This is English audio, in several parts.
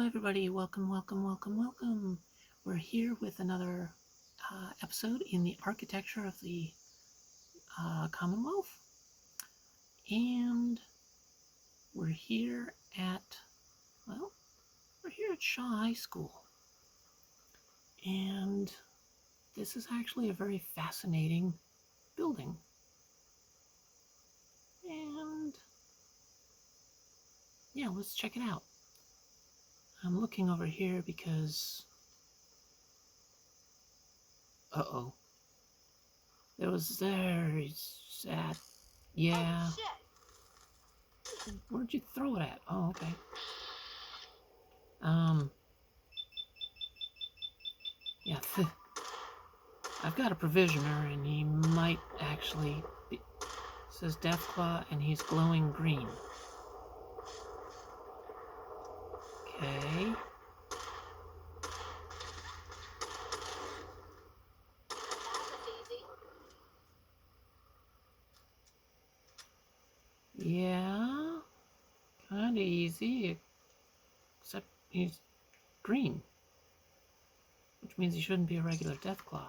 Hello everybody, welcome. We're here with another episode in the architecture of the Commonwealth, and we're here at Shaw High School, and this is actually a very fascinating building, and yeah, let's check it out. I'm looking over here because there's that. Yeah. Oh, shit. Where'd you throw it at? Oh, okay. Yeah, I've got a provisioner, and he might actually be, says Deathclaw, and he's glowing green. Okay. Yeah, kind of easy, except he's green, which means he shouldn't be a regular Deathclaw.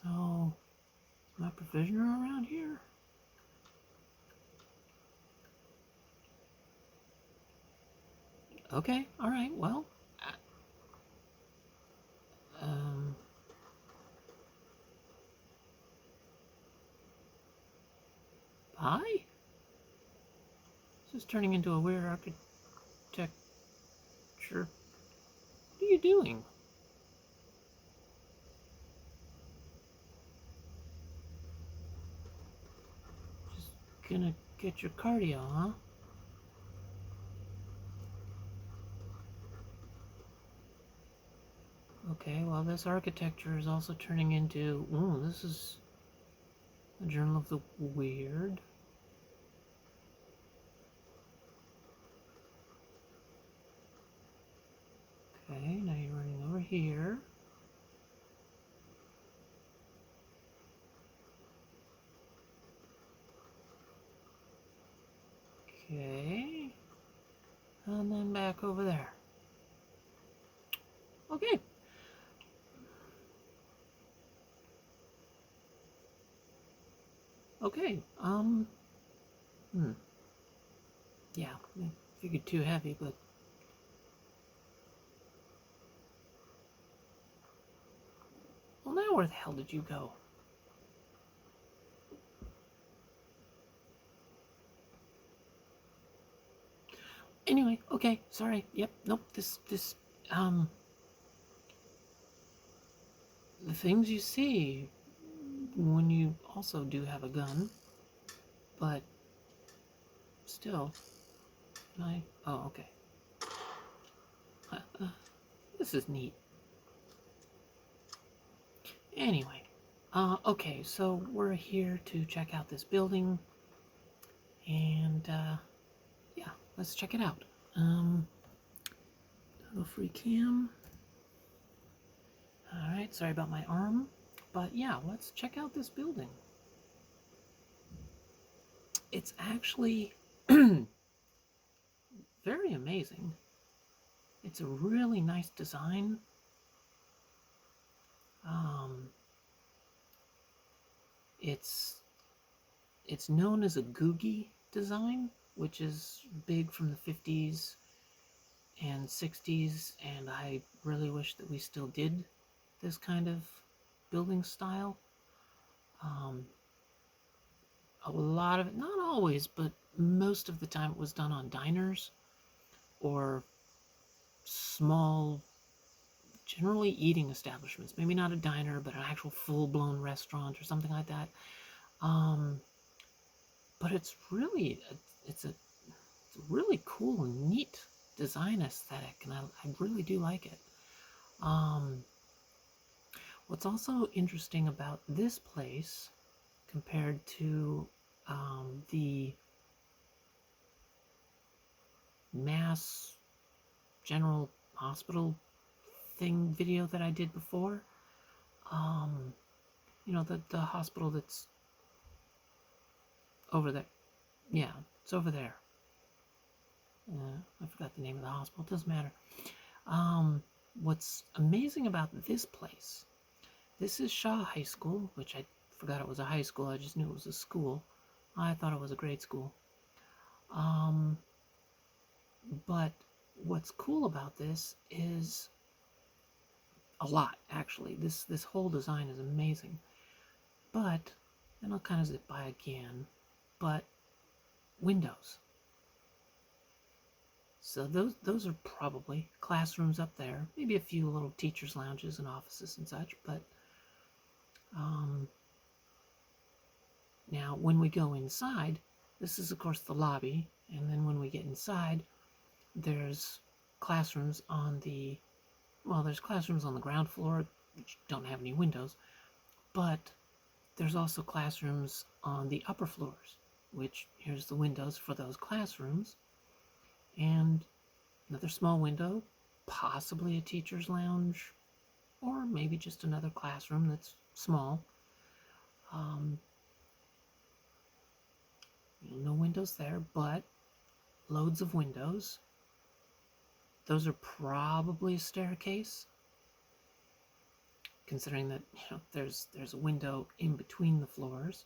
So, is my provisioner around here? Okay, alright, well, bye? This is turning into a weird architecture. What are you doing? Just gonna get your cardio, huh? Okay, well, this architecture is also turning into... Ooh, this is a Journal of the Weird. Okay, now you're running over here. Okay. And then back over there. Okay. Okay, yeah, I figured too heavy, but... Well, now where the hell did you go? Anyway, okay, sorry, yep, nope, the things you see when you also do have a gun, but still, oh, okay. This is neat. Anyway, okay, so we're here to check out this building, and, yeah, let's check it out. Toggle free cam. Alright, sorry about my arm, but yeah, let's check out this building. It's actually very amazing. It's a really nice design. It's known as a Googie design, which is big from the 50s and 60s, and I really wish that we still did this kind of building style. A lot of it, not always, but most of the time it was done on diners or small, generally eating establishments. Maybe not a diner, but an actual full-blown restaurant or something like that. But it's really, it's a really cool and neat design aesthetic, and I really do like it. What's also interesting about this place compared to the Mass General Hospital video that I did before, you know, the hospital that's over there. Yeah, it's over there. I forgot the name of the hospital. It doesn't matter. Um, what's amazing about this place, this is Shaw High School, which I forgot it was a high school. I just knew it was a school. I thought it was a grade school. Um, but what's cool about this is a lot, actually. This whole design is amazing. But, and I'll kind of zip by again, but windows. So those are probably classrooms up there. Maybe a few little teachers' lounges and offices and such. But um, now when we go inside, this is of course the lobby, and then when we get inside, there's classrooms on the there's classrooms on the ground floor which don't have any windows, but there's also classrooms on the upper floors, which here's the windows for those classrooms, and another small window, possibly a teacher's lounge, or maybe just another classroom that's small. Um, no windows there, but loads of windows. Those are probably a staircase, considering that there's a window in between the floors.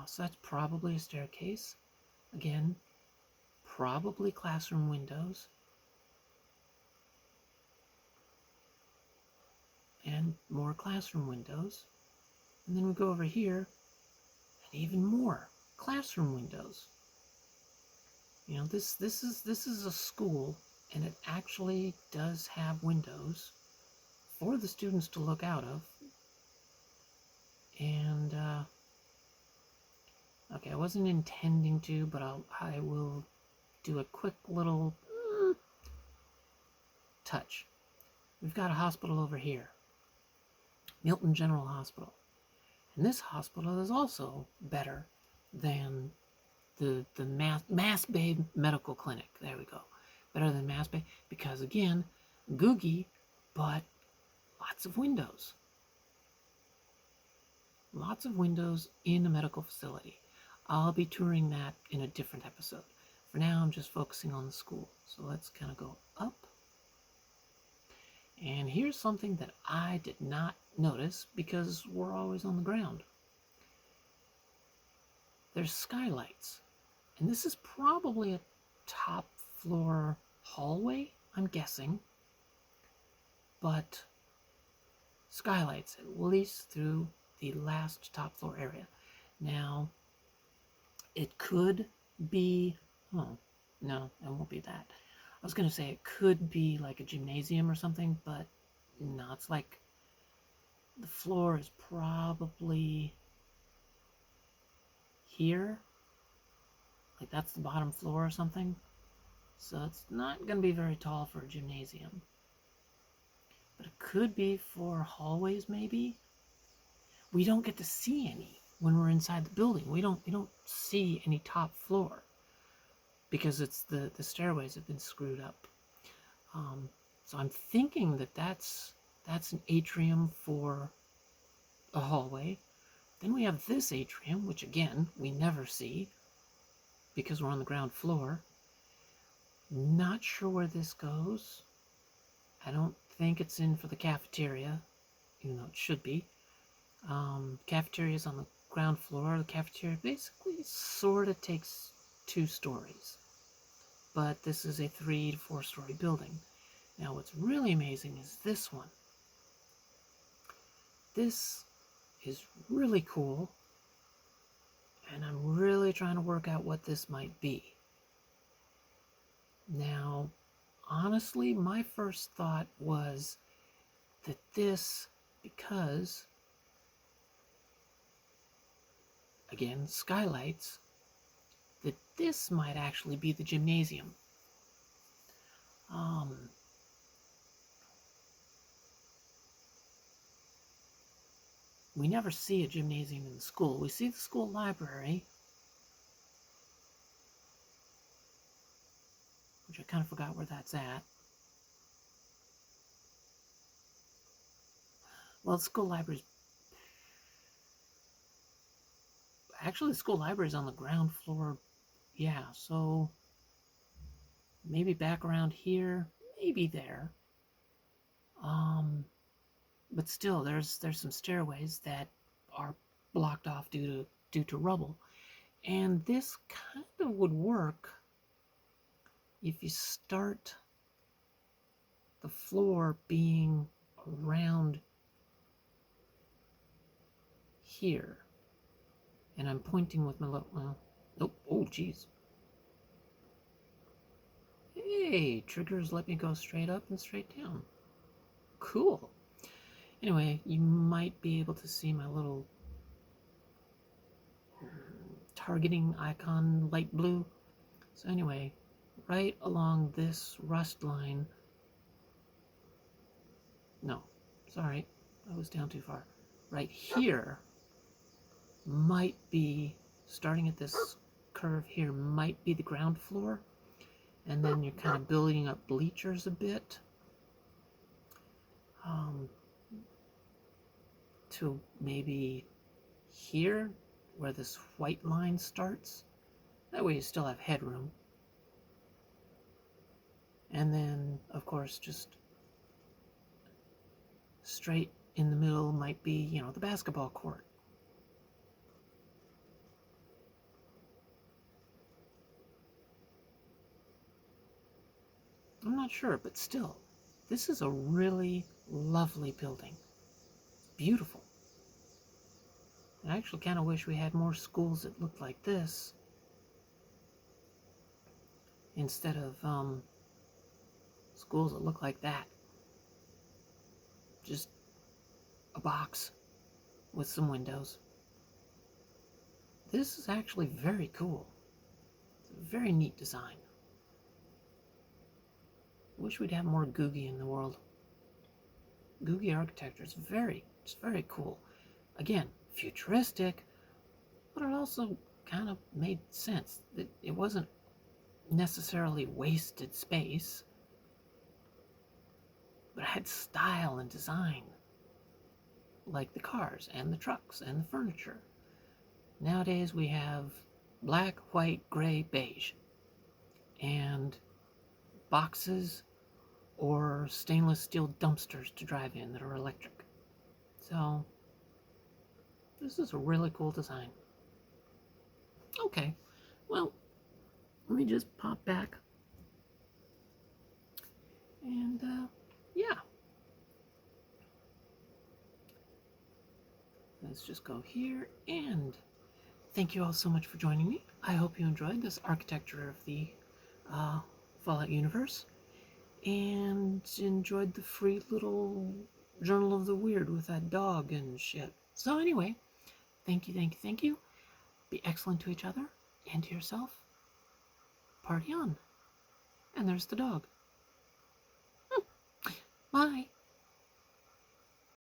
So that's probably a staircase. Again, probably classroom windows. And more classroom windows. And then we go over here, and even more classroom windows. This is a school, and it actually does have windows for the students to look out of. And okay, I wasn't intending to, but I will do a quick little touch. We've got a hospital over here, Milton General Hospital, and this hospital is also better than the Mass Bay Medical Clinic. There we go, better than Mass Bay because again, Googie, but lots of windows. Lots of windows in a medical facility. I'll be touring that in a different episode. For now, I'm just focusing on the school. So let's kind of go up. And here's something that I did not notice because we're always on the ground. There's skylights. And this is probably a top floor hallway, I'm guessing. But skylights, at least through the last top floor area. Now, it could be, oh, no, it won't be that. I was going to say it could be like a gymnasium or something, but no, it's like the floor is probably here. Like that's the bottom floor or something. So it's not going to be very tall for a gymnasium. But it could be for hallways maybe. We don't get to see any when we're inside the building. We don't see any top floor because it's the stairways have been screwed up. So I'm thinking that that's an atrium for a hallway. Then we have this atrium, which again we never see because we're on the ground floor. Not sure where this goes. I don't think it's in for the cafeteria, even though it should be. Cafeteria is on the ground floor. The cafeteria basically sort of takes 2 stories, but this is a 3 to 4 story building. Now what's really amazing is this one. This is really cool, and I'm really trying to work out what this might be. Now, honestly, my first thought was that this, because again, skylights, that this might actually be the gymnasium. We never see a gymnasium in the school. We see the school library, which I kind of forgot where that's at. Well, the school library's actually the school library is on the ground floor. Yeah, so maybe back around here, maybe there. Um, but still, there's some stairways that are blocked off due to rubble. And this kind of would work if you start the floor being around here. And I'm pointing with my little, well, nope, oh geez. Hey, triggers let me go straight up and straight down. Cool. Anyway, you might be able to see my little targeting icon, light blue. So anyway, right along this rust line, no, sorry, I was down too far. Right here might be, starting at this curve here, might be the ground floor. And then you're kind of building up bleachers a bit to maybe here where this white line starts. That way you still have headroom. And then, of course, just straight in the middle might be, the basketball court. I'm not sure, but still, this is a really lovely building. Beautiful. I actually kind of wish we had more schools that looked like this instead of schools that look like that. Just a box with some windows. This is actually very cool. It's a very neat design. Wish we'd have more Googie in the world. Googie architecture is very cool. Again, futuristic, but it also kind of made sense. That it wasn't necessarily wasted space, but it had style and design, like the cars and the trucks and the furniture. Nowadays we have black, white, gray, beige, and boxes or stainless steel dumpsters to drive in that are electric. So this is a really cool design. Okay, well, let me just pop back. And yeah. Let's just go here, and thank you all so much for joining me. I hope you enjoyed this architecture of the Fallout universe, and enjoyed the free little Journal of the Weird with that dog and shit. So anyway, thank you. Be excellent to each other and to yourself. Party on. And there's the dog. Bye.